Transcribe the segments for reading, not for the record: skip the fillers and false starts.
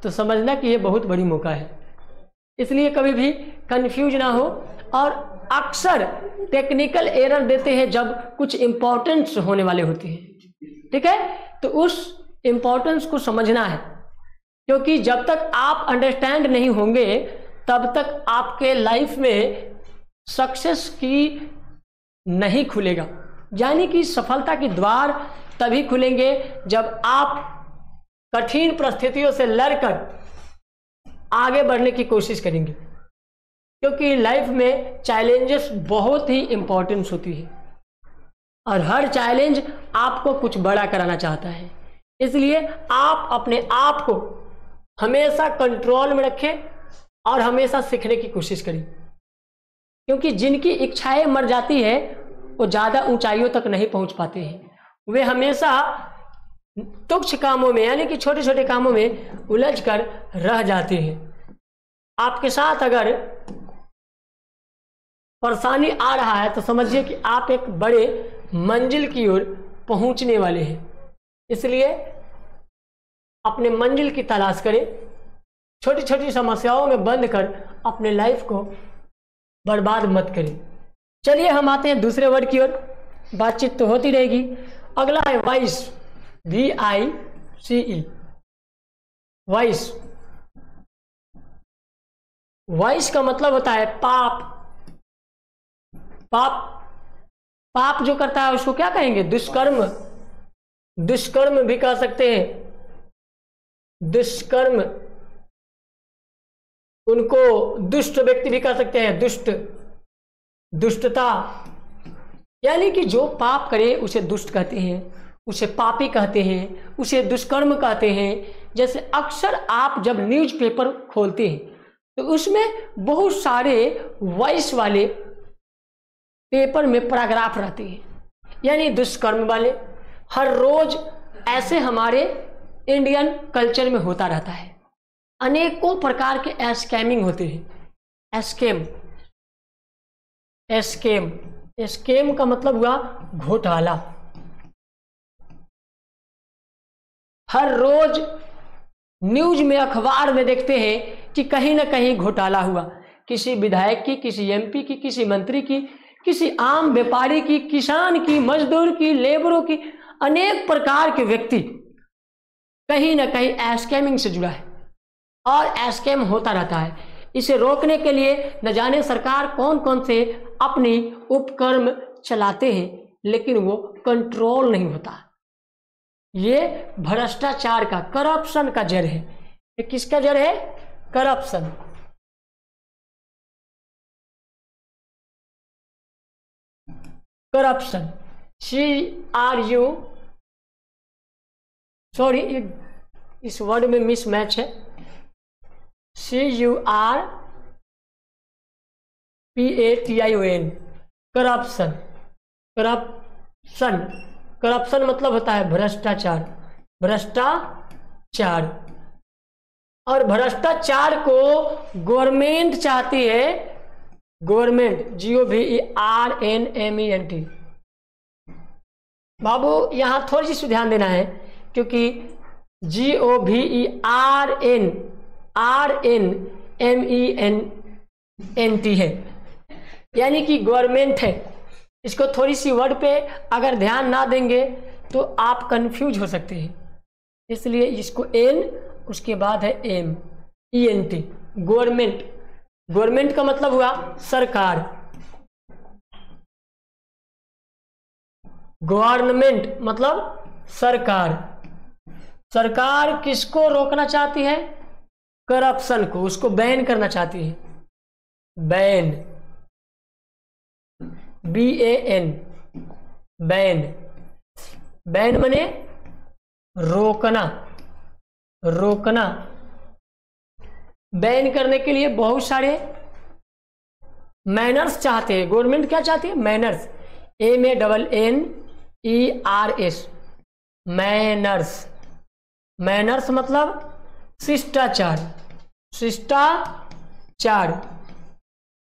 तो समझना कि ये बहुत बड़ी मौका है। इसलिए कभी भी कंफ्यूज ना हो, और अक्सर टेक्निकल एरर देते हैं जब कुछ इंपॉर्टेंस होने वाले होते हैं। ठीक है, तो उस इंपॉर्टेंस को समझना है, क्योंकि जब तक आप अंडरस्टैंड नहीं होंगे तब तक आपके लाइफ में सक्सेस की नहीं खुलेगा। यानी कि सफलता के द्वार तभी खुलेंगे जब आप कठिन परिस्थितियों से लड़कर आगे बढ़ने की कोशिश करेंगे, क्योंकि लाइफ में चैलेंजेस बहुत ही इंपॉर्टेंस होती है और हर चैलेंज आपको कुछ बड़ा कराना चाहता है। इसलिए आप अपने आप को हमेशा कंट्रोल में रखें और हमेशा सीखने की कोशिश करें, क्योंकि जिनकी इच्छाएं मर जाती है वो ज़्यादा ऊंचाइयों तक नहीं पहुंच पाते हैं। वे हमेशा तुच्छ कामों में, यानी कि छोटे छोटे कामों में उलझ कर रह जाते हैं। आपके साथ अगर परेशानी आ रहा है तो समझिए कि आप एक बड़े मंजिल की ओर पहुंचने वाले हैं। इसलिए अपने मंजिल की तलाश करें, छोटी छोटी समस्याओं में बंद कर अपने लाइफ को बर्बाद मत करें। चलिए हम आते हैं दूसरे वर्ड की ओर, बातचीत तो होती रहेगी। अगला है वाइस, VICE, वाइस। वाइस का मतलब होता है पाप। पाप जो करता है उसको क्या कहेंगे? दुष्कर्म। दुष्कर्म भी कह सकते हैं, दुष्कर्म। उनको दुष्ट व्यक्ति भी कह सकते हैं, दुष्टता। यानी कि जो पाप करे उसे दुष्ट कहते हैं, उसे पापी कहते हैं, उसे दुष्कर्म कहते हैं। जैसे अक्सर आप जब न्यूज़पेपर खोलते हैं तो उसमें बहुत सारे वॉइस वाले पेपर में पैराग्राफ रहते हैं, यानी दुष्कर्म वाले। हर रोज ऐसे हमारे इंडियन कल्चर में होता रहता है। अनेकों प्रकार के स्कैमिंग होते हैं। स्कैम का मतलब हुआ घोटाला। हर रोज न्यूज में, अखबार में देखते हैं कि कहीं ना कहीं घोटाला हुआ, किसी विधायक की, किसी MP की, किसी मंत्री की, किसी आम व्यापारी की, किसान की, मजदूर की, लेबरों की। अनेक प्रकार के व्यक्ति कहीं ना कहीं स्कैमिंग से जुड़ा है और स्कैम होता रहता है। इसे रोकने के लिए न जाने सरकार कौन कौन से अपनी उपक्रम चलाते हैं, लेकिन वो कंट्रोल नहीं होता। ये भ्रष्टाचार का, करप्शन का जड़ है। ये किसका जड़ है? करप्शन। करप्शन, सॉरी इस वर्ड में मिसमैच है। CURPATION, corruption. करप्शन मतलब होता है भ्रष्टाचार। और भ्रष्टाचार को गवर्नमेंट चाहती है, गवर्नमेंट, GOVERNMENT। बाबू यहां थोड़ी सी ध्यान देना है, क्योंकि GOVERNMENT है, यानी कि गवर्नमेंट है। इसको थोड़ी सी वर्ड पे अगर ध्यान ना देंगे तो आप कंफ्यूज हो सकते हैं। इसलिए इसको N, उसके बाद है ENT, गवर्नमेंट। गवर्नमेंट का मतलब हुआ सरकार। गवर्नमेंट मतलब सरकार। सरकार किसको रोकना चाहती है? करप्शन को, उसको बैन करना चाहती है। Ban, BAN, ban. बैन माने रोकना। बैन करने के लिए बहुत सारे मैनर्स चाहते हैं। गवर्नमेंट क्या चाहती है? Manners, MANNERS, manners. मैनर्स मतलब शिष्टाचार।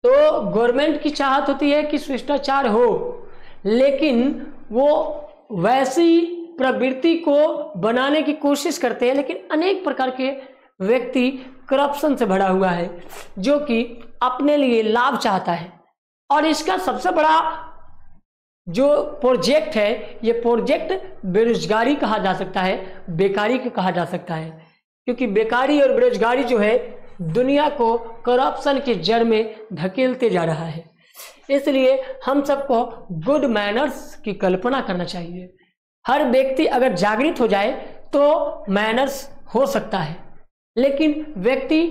तो गवर्नमेंट की चाहत होती है कि शिष्टाचार हो, लेकिन वो वैसी प्रवृत्ति को बनाने की कोशिश करते हैं, लेकिन अनेक प्रकार के व्यक्ति करप्शन से भरा हुआ है, जो कि अपने लिए लाभ चाहता है। और इसका सबसे बड़ा जो प्रोजेक्ट है, ये प्रोजेक्ट बेरोजगारी कहा जा सकता है, बेकारी को कहा जा सकता है, क्योंकि बेकारी और बेरोजगारी जो है दुनिया को करप्शन की जड़ में धकेलते जा रहा है। इसलिए हम सबको गुड मैनर्स की कल्पना करना चाहिए। हर व्यक्ति अगर जागृत हो जाए तो मैनर्स हो सकता है, लेकिन व्यक्ति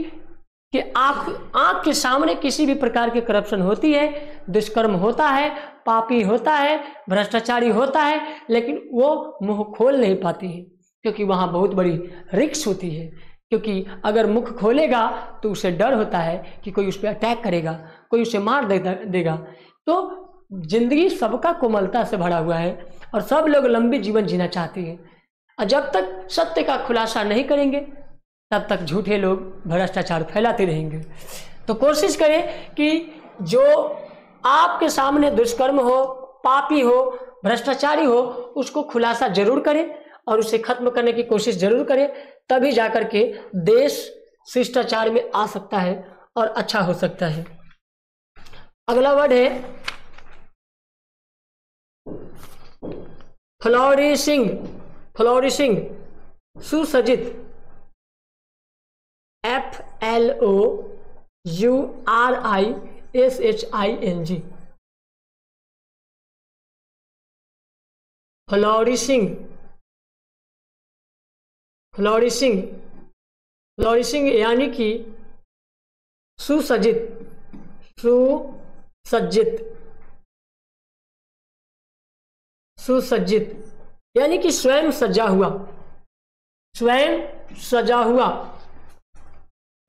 कि आंख के सामने किसी भी प्रकार की करप्शन होती है, दुष्कर्म होता है, पापी होता है, भ्रष्टाचारी होता है, लेकिन वो मुंह खोल नहीं पाती है, क्योंकि वहां बहुत बड़ी रिस्क होती है। क्योंकि अगर मुख खोलेगा तो उसे डर होता है कि कोई उस पर अटैक करेगा, कोई उसे मार देगा। तो जिंदगी सबका कोमलता से भरा हुआ है और सब लोग लंबी जीवन जीना चाहते हैं, और जब तक सत्य का खुलासा नहीं करेंगे तब तक झूठे लोग भ्रष्टाचार फैलाते रहेंगे। तो कोशिश करें कि जो आपके सामने दुष्कर्म हो, पापी हो, भ्रष्टाचारी हो, उसको खुलासा जरूर करें और उसे खत्म करने की कोशिश जरूर करें, तभी जाकर के देश शिष्टाचार में आ सकता है और अच्छा हो सकता है। अगला वर्ड है फ्लोरिशिंग। फ्लोरिशिंग, सुसज्जित, FLOURISHING, फ्लोरिशिंग। फ्लोरिशिंग, फ्लोरिशिंग यानी कि सुसज्जित, सुसज्जित, सुसज्जित यानी कि स्वयं सजा हुआ, स्वयं सजा हुआ।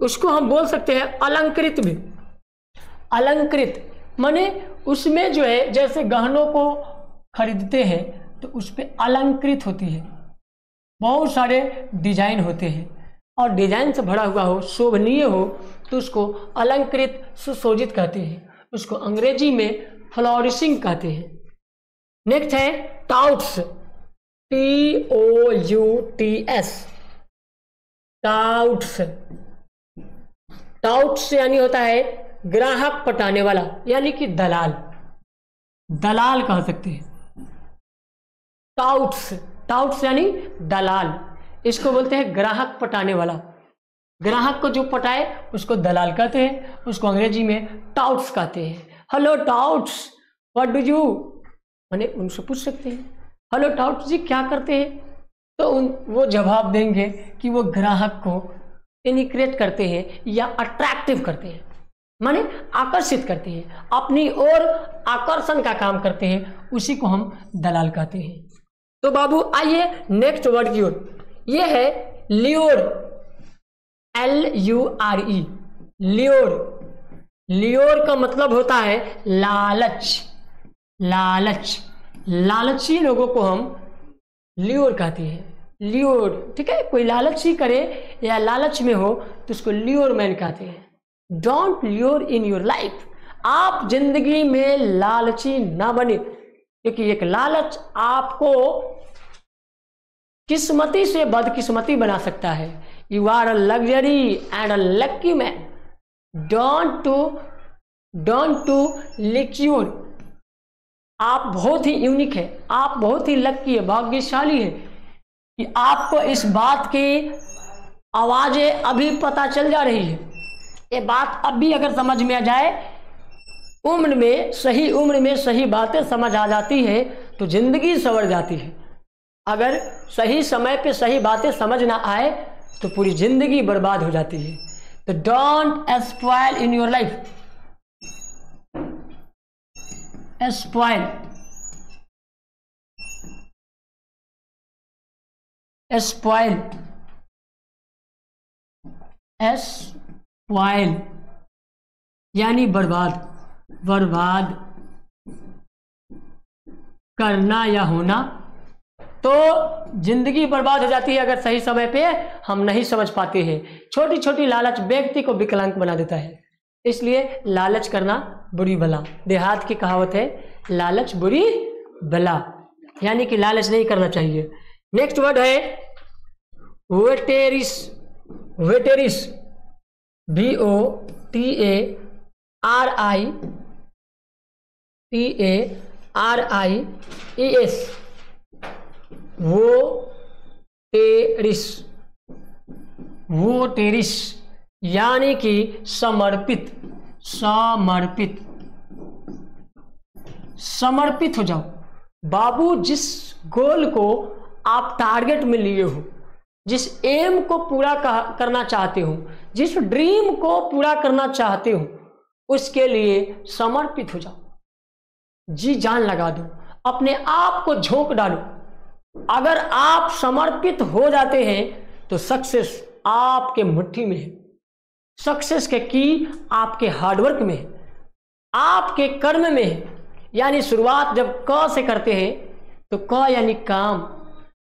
उसको हम बोल सकते हैं अलंकृत भी। अलंकृत माने उसमें जो है, जैसे गहनों को खरीदते हैं तो उस पर अलंकृत होती है, बहुत सारे डिजाइन होते हैं, और डिजाइन से भरा हुआ हो, शोभनीय हो, तो उसको अलंकृत, सुशोभित कहते हैं। उसको अंग्रेजी में फ्लोरिशिंग कहते हैं। नेक्स्ट है टाउट्स, TOUTS, टाउट्स। टाउट्स यानी होता है ग्राहक पटाने वाला, यानी कि दलाल, दलाल कह सकते हैं। टाउट्स, टाउट्स यानी दलाल, इसको बोलते हैं ग्राहक पटाने वाला। ग्राहक को जो पटाए उसको दलाल कहते हैं, उसको अंग्रेजी में टाउट्स कहते हैं। Hello touts, what do you, मैंने उनसे पूछ सकते हैं हेलो टाउट्स जी क्या करते हैं, तो वो जवाब देंगे कि वो ग्राहक को इनिक्रेट करते हैं या अट्रैक्टिव करते हैं, माने आकर्षित करते हैं, अपनी ओर आकर्षण का काम करते हैं, उसी को हम दलाल कहते हैं। तो बाबू आइए नेक्स्ट वर्ड की ओर। ये है ल्यूर, LURE, ल्यूर। ल्यूर का मतलब होता है लालच, लालच। लालची लोगों को हम ल्यूर कहते हैं, ल्यूर, ठीक है। कोई लालची करे या लालच में हो तो उसको ल्यूर मैन कहते हैं। Don't lure in your life, आप जिंदगी में लालची ना बने, क्योंकि एक लालच आपको किस्मती से बदकिस्मती बना सकता है। You are a luxury and a lucky man, don't to liquor. आप बहुत ही यूनिक है, आप बहुत ही लकी है, भाग्यशाली है कि आपको इस बात की आवाजें अभी पता चल जा रही है। ये बात अभी अगर समझ में आ जाए, उम्र में सही बातें समझ आ जाती है तो जिंदगी संवर जाती है। अगर सही समय पे सही बातें समझ ना आए तो पूरी जिंदगी बर्बाद हो जाती है। तो don't spoil in your life, spoil, spoil, spoil यानी बर्बाद, बर्बाद करना या होना। तो जिंदगी बर्बाद हो जाती है अगर सही समय पे हम नहीं समझ पाते हैं। छोटी छोटी लालच व्यक्ति को विकलांग बना देता है, इसलिए लालच करना बुरी बला। देहात की कहावत है लालच बुरी बला, यानी कि लालच नहीं करना चाहिए। नेक्स्ट वर्ड है वेटेरिस, वेटेरिस, VOTARIES, वोटेरिस यानी कि समर्पित, समर्पित हो जाओ। बाबू जिस गोल को आप टारगेट में लिए हो, जिस एम को पूरा करना चाहते हो, जिस ड्रीम को पूरा करना चाहते हो, उसके लिए समर्पित हो जाओ, जी जान लगा दो, अपने आप को झोंक डालो। अगर आप समर्पित हो जाते हैं तो सक्सेस आपके मुट्ठी में है। सक्सेस के की आपके हार्डवर्क में है, आपके कर्म में है। यानी शुरुआत जब क से करते हैं तो क यानी काम।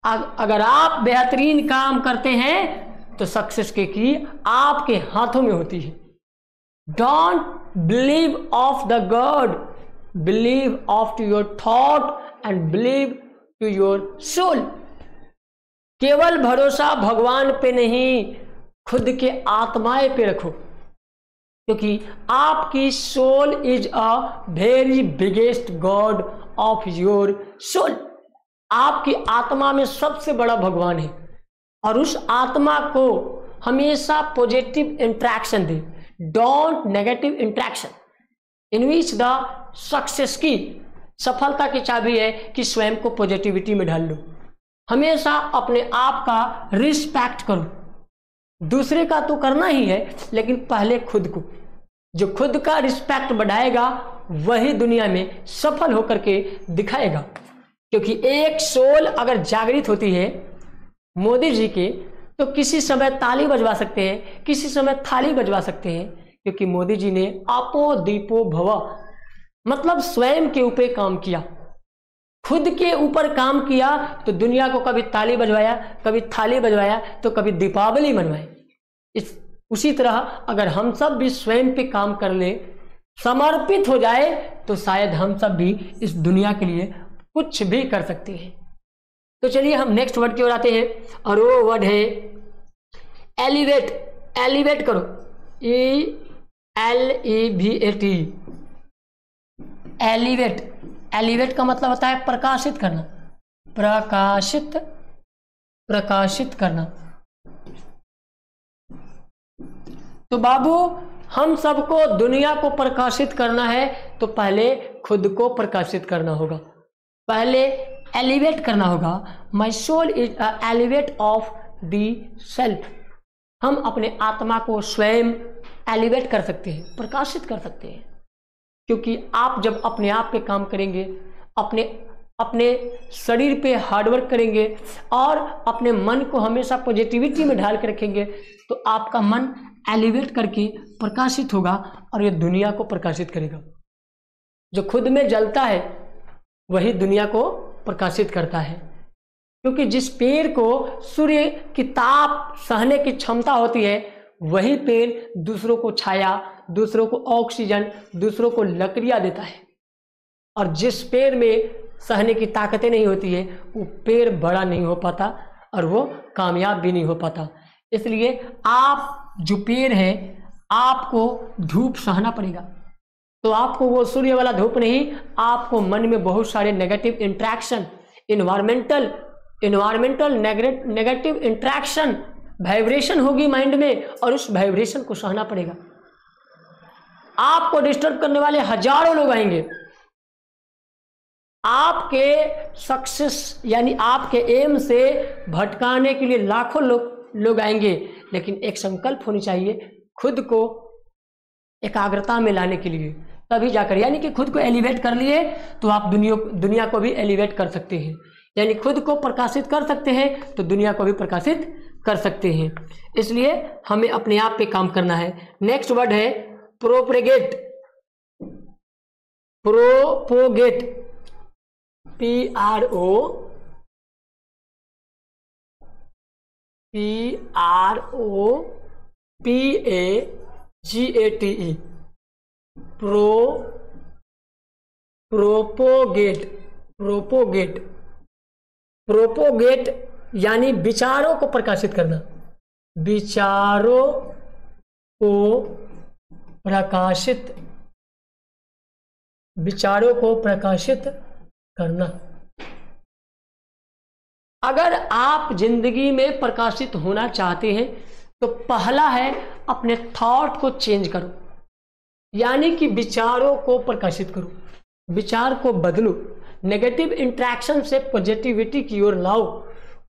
अगर आप बेहतरीन काम करते हैं तो सक्सेस के की आपके हाथों में होती है। Don't believe of the God, believe of to your thought and believe to your soul. केवल भरोसा भगवान पे नहीं, खुद के आत्माएं पे रखो, क्योंकि आपकी soul is a very biggest God of your soul. आपकी आत्मा में सबसे बड़ा भगवान है, और उस आत्मा को हमेशा positive interaction they, don't negative interaction. In which the success की सफलता की चाबी है कि स्वयं को पॉजिटिविटी में ढाल लो। हमेशा अपने आप का रिस्पेक्ट करो। दूसरे का तो करना ही है, लेकिन पहले खुद को। जो खुद का रिस्पेक्ट बढ़ाएगा वही दुनिया में सफल होकर के दिखाएगा। क्योंकि एक सोल अगर जागृत होती है मोदी जी के, तो किसी समय ताली बजवा सकते हैं, किसी समय थाली बजवा सकते हैं, क्योंकि मोदी जी ने आपो दीपो भव, मतलब स्वयं के ऊपर काम किया, खुद के ऊपर काम किया, तो दुनिया को कभी ताली बजवाया, कभी थाली बजवाया, तो कभी दीपावली मनवाई। उसी तरह अगर हम सब भी स्वयं पे काम कर ले, समर्पित हो जाए, तो शायद हम सब भी इस दुनिया के लिए कुछ भी कर सकते हैं। तो चलिए हम नेक्स्ट वर्ड की ओर आते हैं, और वो वर्ड है एलिवेट। एलिवेट करो, ELEVAT, एलिवेट। एलिवेट का मतलब होता है प्रकाशित करना, प्रकाशित करना। तो बाबू हम सबको दुनिया को प्रकाशित करना है, तो पहले खुद को प्रकाशित करना होगा, पहले एलिवेट करना होगा। My soul is a elevate of the self. हम अपने आत्मा को स्वयं एलिवेट कर सकते हैं, प्रकाशित कर सकते हैं। क्योंकि आप जब अपने आप पे काम करेंगे, अपने शरीर पे हार्डवर्क करेंगे, और अपने मन को हमेशा पॉजिटिविटी में ढाल के रखेंगे, तो आपका मन एलिवेट करके प्रकाशित होगा, और ये दुनिया को प्रकाशित करेगा। जो खुद में जलता है वही दुनिया को प्रकाशित करता है। क्योंकि जिस पेड़ को सूर्य की ताप सहने की क्षमता होती है, वही पेड़ दूसरों को छाया, दूसरों को ऑक्सीजन, दूसरों को लकड़ियां देता है। और जिस पेड़ में सहने की ताकतें नहीं होती है, वो पेड़ बड़ा नहीं हो पाता, और वो कामयाब भी नहीं हो पाता। इसलिए आप जो पेड़ है, आपको धूप सहना पड़ेगा। तो आपको वो सूर्य वाला धूप नहीं, आपको मन में बहुत सारे negative interaction, environmental negative interaction, vibration होगी माइंड में, और उस वाइब्रेशन को सहना पड़ेगा। आपको डिस्टर्ब करने वाले हजारों लोग आएंगे, आपके सक्सेस यानी आपके एम से भटकाने के लिए लाखों लोग आएंगे। लेकिन एक संकल्प होनी चाहिए खुद को एकाग्रता में लाने के लिए, तभी जाकर, यानी कि खुद को एलिवेट कर लिए तो आप दुनिया को भी एलिवेट कर सकते हैं। यानी खुद को प्रकाशित कर सकते हैं तो दुनिया को भी प्रकाशित कर सकते हैं। इसलिए हमें अपने आप पे काम करना है। नेक्स्ट वर्ड है प्रोपोगेट। PROPAGATE, प्रोपोगेट यानी विचारों को प्रकाशित करना, विचारों को प्रकाशित करना। अगर आप जिंदगी में प्रकाशित होना चाहते हैं तो पहला है अपने थॉट को चेंज करो, यानी कि विचारों को प्रकाशित करो, विचार को बदलो, नेगेटिव इंट्रैक्शन से पॉजिटिविटी की ओर लाओ,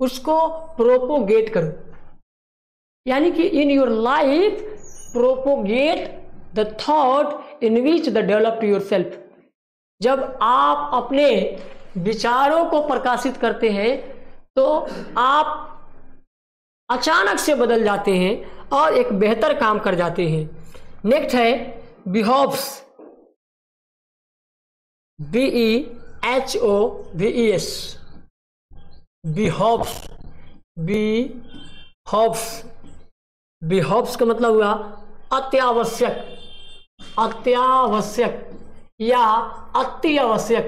उसको प्रोपोगेट करो, यानी कि in your life propagate the thought in which the develop your self. जब आप अपने विचारों को प्रकाशित करते हैं तो आप अचानक से बदल जाते हैं और एक बेहतर काम कर जाते हैं। नेक्स्ट है बिहेव्स, BEHOVES, बिहेव्स, बिहेव्स का मतलब हुआ अत्यावश्यक, अत्यावश्यक या अति आवश्यक।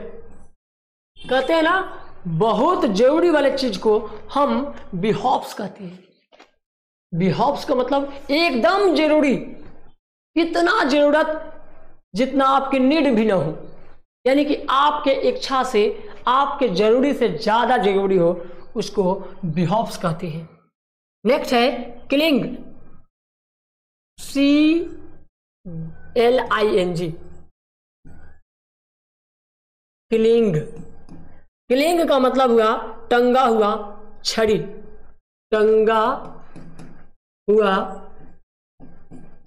कहते हैं ना, बहुत जरूरी वाले चीज को हम बिहेव्स कहते हैं। बिहेव्स का मतलब एकदम जरूरी, इतना जरूरत जितना आपकी नीड भी ना हो, यानी कि आपके इच्छा से, आपके जरूरी से ज्यादा जरूरी हो, उसको बिहेव्स कहते हैं। नेक्स्ट है क्लिंग, CLING, क्लिंग। क्लिंग का मतलब हुआ टंगा हुआ छड़ी, टंगा हुआ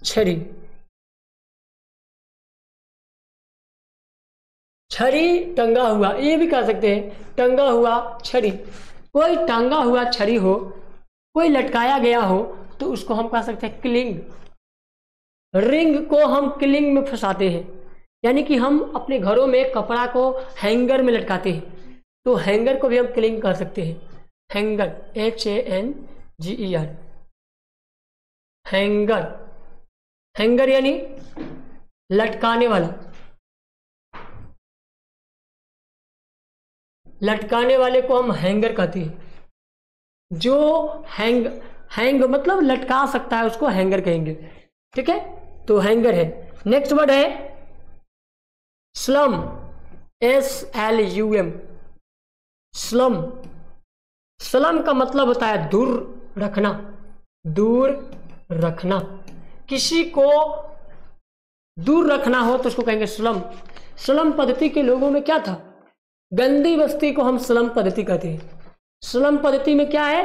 छड़ी, छड़ी टंगा हुआ, ये भी कह सकते हैं टंगा हुआ छड़ी। कोई टंगा हुआ छड़ी हो, कोई लटकाया गया हो तो उसको हम कह सकते हैं क्लिंग। रिंग को हम क्लिंग में फंसाते हैं, यानी कि हम अपने घरों में कपड़ा को हैंगर में लटकाते हैं, तो हैंगर को भी हम क्लिंग कर सकते हैं। हैंगर, HANGER, हैंगर, हैंगर यानी लटकाने वाला, लटकाने वाले को हम हैंगर कहते हैं। जो हैंग मतलब लटका सकता है उसको हैंगर कहेंगे, ठीक है, तो हैंगर है। नेक्स्ट वर्ड है स्लम, SLUM, स्लम। स्लम का मतलब होता है दूर रखना, दूर रखना। किसी को दूर रखना हो तो उसको कहेंगे स्लम। स्लम पद्धति के लोगों में क्या था, गंदी बस्ती को हम स्लम पद्धति कहते हैं। स्लम पद्धति में क्या है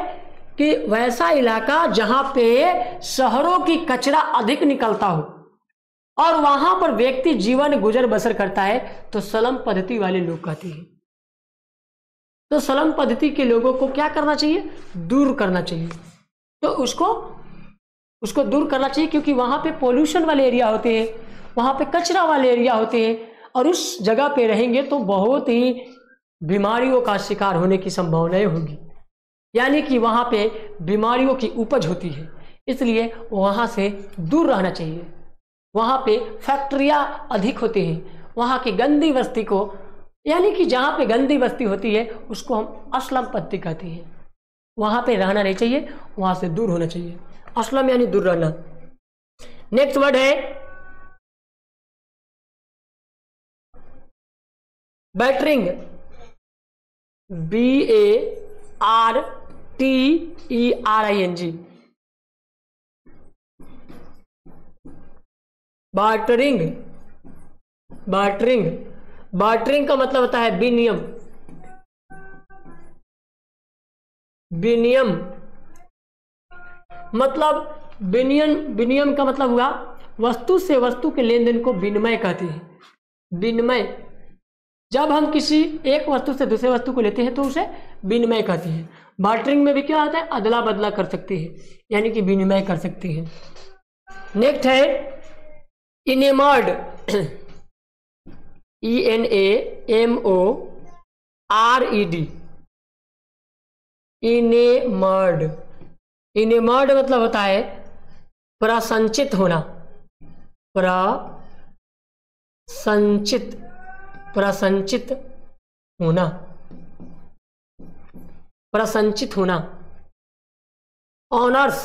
कि वैसा इलाका जहां पे शहरों की कचरा अधिक निकलता हो और वहां पर व्यक्ति जीवन गुजर बसर करता है तो स्लम पद्धति वाले लोग कहते हैं। तो स्लम पद्धति के लोगों को क्या करना चाहिए, दूर करना चाहिए। तो उसको दूर करना चाहिए, क्योंकि वहां पे पोल्यूशन वाले एरिया होते हैं, वहां पे कचरा वाले एरिया होते हैं, और उस जगह पे रहेंगे तो बहुत ही बीमारियों का शिकार होने की संभावनाएं होगी, यानी कि वहां पे बीमारियों की उपज होती है, इसलिए वहां से दूर रहना चाहिए। वहां पे फैक्ट्रियां अधिक होती हैं, वहां की गंदी बस्ती को, यानी कि जहां पे गंदी बस्ती होती है उसको हम अस्लम पद्धति कहते हैं। वहां पे रहना नहीं चाहिए, वहां से दूर होना चाहिए। अस्लम यानी दूर रहना। नेक्स्ट वर्ड है battering, BARTERING, bartering. Bartering, bartering का मतलब होता है विनियम, विनियम मतलब विनियम का मतलब हुआ वस्तु से वस्तु के लेन देन को विनिमय कहते हैं। विनिमय, जब हम किसी एक वस्तु से दूसरे वस्तु को लेते हैं तो उसे विनिमय कहते हैं। बार्टरिंग में भी क्या होता है, अदला बदला कर सकते हैं, यानी कि विनिमय कर सकते हैं। नेक्स्ट है इनेमर्ड, ENAMORED, इनेमर्ड। इनेमर्ड मतलब होता है प्रसंचित होना, प्रसंचित, प्रसंचित होना, प्रसंचित होना। Honours,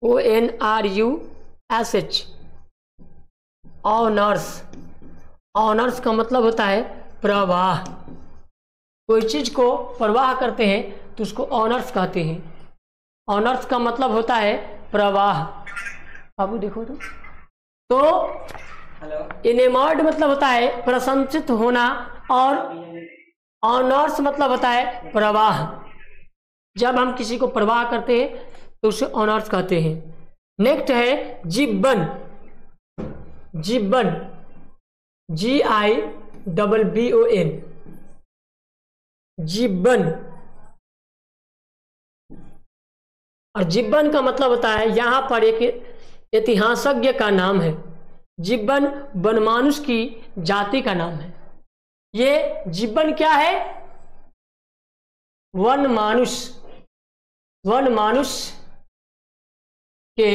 ONRUSH, honours. ऑनर्स का मतलब होता है प्रवाह। कोई चीज को प्रवाह करते हैं तो उसको ऑनर्स कहते हैं। ऑनर्स का मतलब होता है प्रवाह। बाबू देखो तो इनेमर्ड मतलब होता है प्रशंसित होना, और ऑनर्स मतलब होता है प्रवाह। जब हम किसी को प्रवाह करते हैं तो उसे ऑनर्स कहते हैं। नेक्स्ट है जिब्बन। जिब्बन, GIBBON, जिब्बन। और जिब्बन का मतलब होता है, यहां पर एक इतिहासज्ञ का नाम है। जिब्बन वनमानुष की जाति का नाम है। ये जिब्बन क्या है? वनमानुष, वनमानुष के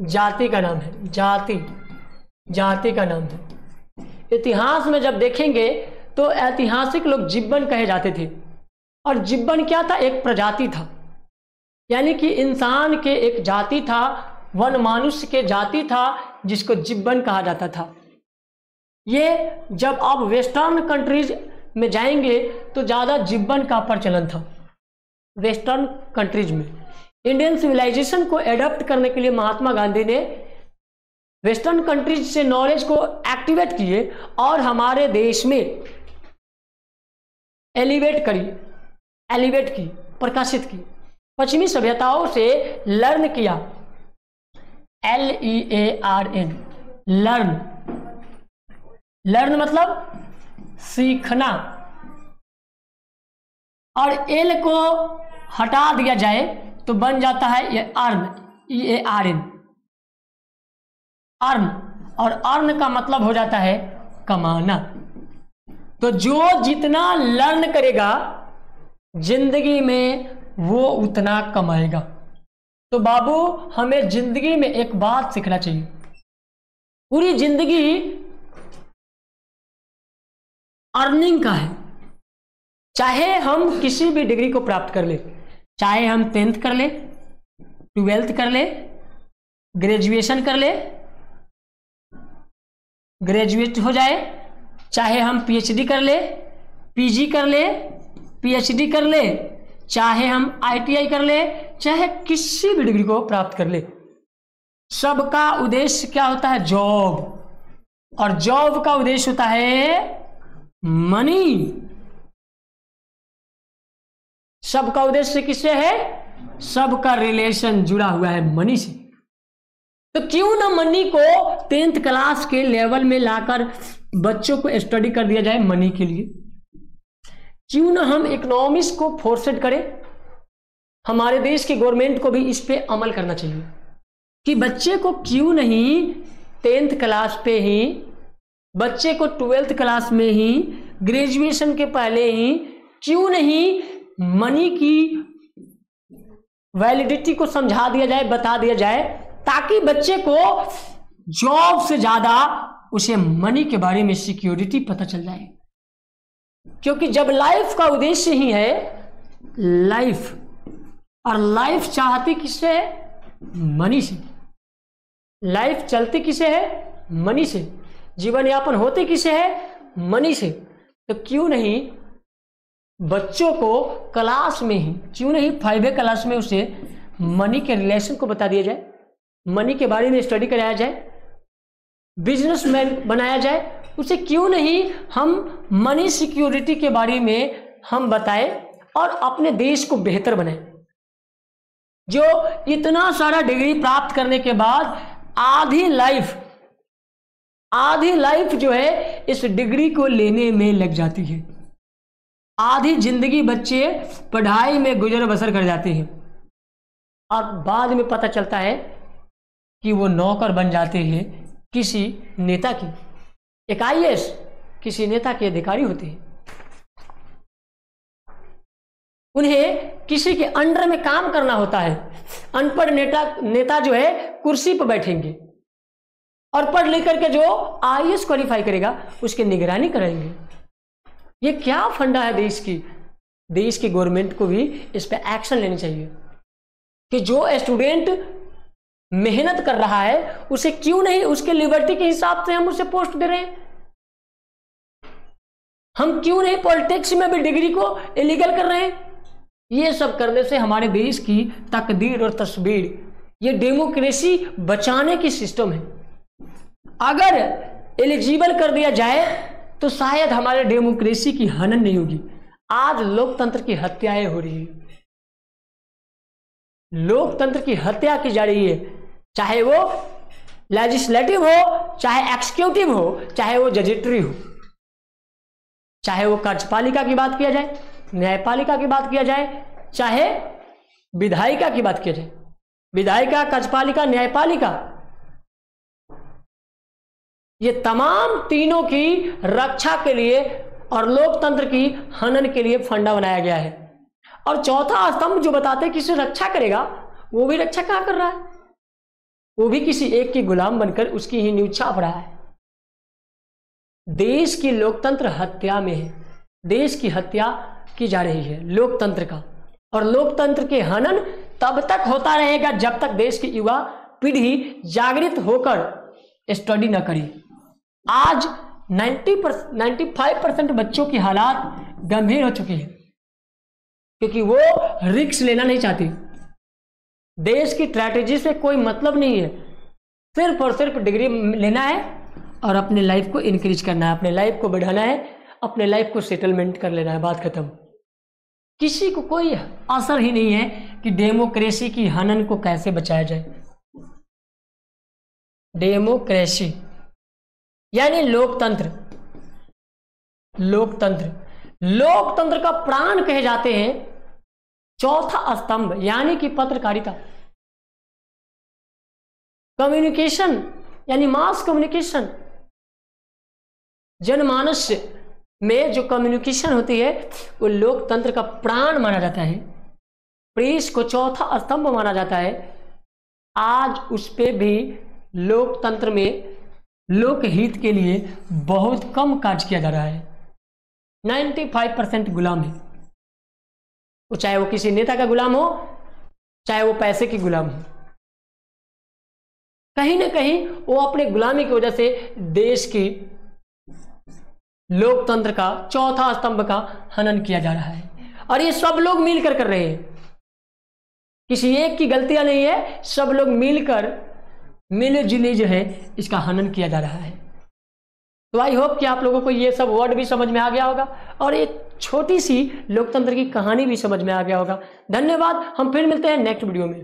जाति का नाम है। जाति, जाति का नाम है। इतिहास में जब देखेंगे तो ऐतिहासिक लोग जिब्बन कहे जाते थे। और जिब्बन क्या था? एक प्रजाति था, यानी कि इंसान के एक जाति था, वनमानुष्य के जाति था, जिसको जिब्बन कहा जाता था। ये जब आप वेस्टर्न कंट्रीज में जाएंगे तो ज़्यादा जिब्बन का प्रचलन था। वेस्टर्न कंट्रीज में इंडियन सिविलाइजेशन को एडॉप्ट करने के लिए महात्मा गांधी ने वेस्टर्न कंट्रीज से नॉलेज को एक्टिवेट किए और हमारे देश में एलिवेट की, प्रकाशित की। पश्चिमी सभ्यताओं से लर्न किया, LEARN, लर्न। लर्न मतलब सीखना। और एल को हटा दिया जाए तो बन जाता है ये अर्न, EARN, अर्न। और अर्न का मतलब हो जाता है कमाना। तो जो जितना लर्न करेगा जिंदगी में वो उतना कमाएगा। तो बाबू हमें जिंदगी में एक बात सीखना चाहिए, पूरी जिंदगी अर्निंग का है। चाहे हम किसी भी डिग्री को प्राप्त कर ले, चाहे हम 10th कर ले, 12th कर ले, ग्रेजुएशन कर ले, ग्रेजुएट हो जाए, चाहे हम PhD कर ले, PG कर ले, PhD कर ले, चाहे हम ITI कर ले, चाहे किसी भी डिग्री को प्राप्त कर ले, सबका उद्देश्य क्या होता है? जॉब। और जॉब का उद्देश्य होता है मनी। सबका उद्देश्य किससे है? सबका रिलेशन जुड़ा हुआ है मनी से। तो क्यों ना मनी को 10th क्लास के लेवल में लाकर बच्चों को स्टडी कर दिया जाए मनी के लिए। क्यों ना हम इकोनॉमिक्स को फोर्सेड करें। हमारे देश की गवर्नमेंट को भी इस पे अमल करना चाहिए कि बच्चे को क्यों नहीं 10th क्लास पे ही, बच्चे को 12th क्लास में ही, ग्रेजुएशन के पहले ही क्यों नहीं मनी की वैलिडिटी को समझा दिया जाए, बता दिया जाए, ताकि बच्चे को जॉब से ज्यादा उसे मनी के बारे में सिक्योरिटी पता चल जाए। क्योंकि जब लाइफ का उद्देश्य ही है लाइफ, और लाइफ चाहती किससे है? मनी से। लाइफ चलती किसे है? मनी से। जीवन यापन होते किसे है? मनी से। तो क्यों नहीं बच्चों को क्लास में ही, क्यों नहीं 5th क्लास में उसे मनी के रिलेशन को बता दिया जाए, मनी के बारे में स्टडी कराया जाए, बिजनेसमैन बनाया जाए। उसे क्यों नहीं हम मनी सिक्योरिटी के बारे में हम बताएं और अपने देश को बेहतर बनाएं। जो इतना सारा डिग्री प्राप्त करने के बाद आधी लाइफ जो है इस डिग्री को लेने में लग जाती है। आधी जिंदगी बच्चे पढ़ाई में गुजर बसर कर जाते हैं और बाद में पता चलता है कि वो नौकर बन जाते हैं किसी नेता की। एक IAS किसी नेता के अधिकारी होते हैं, उन्हें किसी के अंडर में काम करना होता है। अनपढ़ नेता जो है कुर्सी पर बैठेंगे और पढ़ लिख करके जो IAS क्वालिफाई करेगा उसकी निगरानी करेंगे। ये क्या फंडा है देश की? देश की गवर्नमेंट को भी इस पे एक्शन लेनी चाहिए कि जो स्टूडेंट मेहनत कर रहा है, उसे क्यों नहीं उसके लिबर्टी के हिसाब से हम उसे पोस्ट दे रहे हैं? हम क्यों नहीं पॉलिटिक्स में भी डिग्री को इलीगल कर रहे हैं? ये सब करने से हमारे देश की तकदीर और तस्वीर, ये डेमोक्रेसी बचाने की सिस्टम है। अगर एलिजिबल कर दिया जाए तो शायद हमारे डेमोक्रेसी की हनन नहीं होगी। आज लोकतंत्र की हत्याएं हो रही है, लोकतंत्र की हत्या की जा रही है, चाहे वो लेजिस्लेटिव हो, चाहे एक्सिक्यूटिव हो, चाहे वो जजेटरी हो, चाहे वो कार्यपालिका की बात किया जाए, न्यायपालिका की बात किया जाए, चाहे विधायिका की बात किया जाए। विधायिका, कार्यपालिका, न्यायपालिका, ये तमाम तीनों की रक्षा के लिए और लोकतंत्र की हनन के लिए फंडा बनाया गया है। और चौथा स्तंभ जो बताते हैं कि इसे रक्षा करेगा, वो भी रक्षा कहां कर रहा है? वो भी किसी एक की गुलाम बनकर उसकी ही नींव छाप रहा है। देश की लोकतंत्र हत्या में है, देश की हत्या की जा रही है लोकतंत्र का। और लोकतंत्र के हनन तब तक होता रहेगा जब तक देश की युवा पीढ़ी जागृत होकर स्टडी न करे। आज 95% बच्चों की हालात गंभीर हो चुकी है, क्योंकि वो रिस्क लेना नहीं चाहती। देश की स्ट्रैटेजी से कोई मतलब नहीं है, सिर्फ और सिर्फ डिग्री लेना है और अपने लाइफ को इंक्रीज करना है, अपने लाइफ को बढ़ाना है, अपने लाइफ को सेटलमेंट कर लेना है, बात खत्म। किसी को कोई असर ही नहीं है कि डेमोक्रेसी की हनन को कैसे बचाया जाए। डेमोक्रेसी यानी लोकतंत्र, लोकतंत्र, लोकतंत्र का प्राण कहे जाते हैं चौथा स्तंभ यानी कि पत्रकारिता, कम्युनिकेशन यानी मास कम्युनिकेशन। जनमानस में जो कम्युनिकेशन होती है वो लोकतंत्र का प्राण माना जाता है। प्रेस को चौथा स्तंभ माना जाता है। आज उस पे भी लोकतंत्र में लोकहित के लिए बहुत कम कार्य किया जा रहा है। 95% गुलाम है, वो चाहे वो किसी नेता का गुलाम हो, चाहे वो पैसे की गुलाम हो। कहीं ना कहीं वो अपने गुलामी की वजह से देश की लोकतंत्र का चौथा स्तंभ का हनन किया जा रहा है। और ये सब लोग मिलकर कर रहे हैं, किसी एक की गलतियां नहीं है, सब लोग मिलकर मिले जुले जो है इसका हनन किया जा रहा है। तो आई होप कि आप लोगों को ये सब वर्ड भी समझ में आ गया होगा और एक छोटी सी लोकतंत्र की कहानी भी समझ में आ गया होगा। धन्यवाद, हम फिर मिलते हैं नेक्स्ट वीडियो में।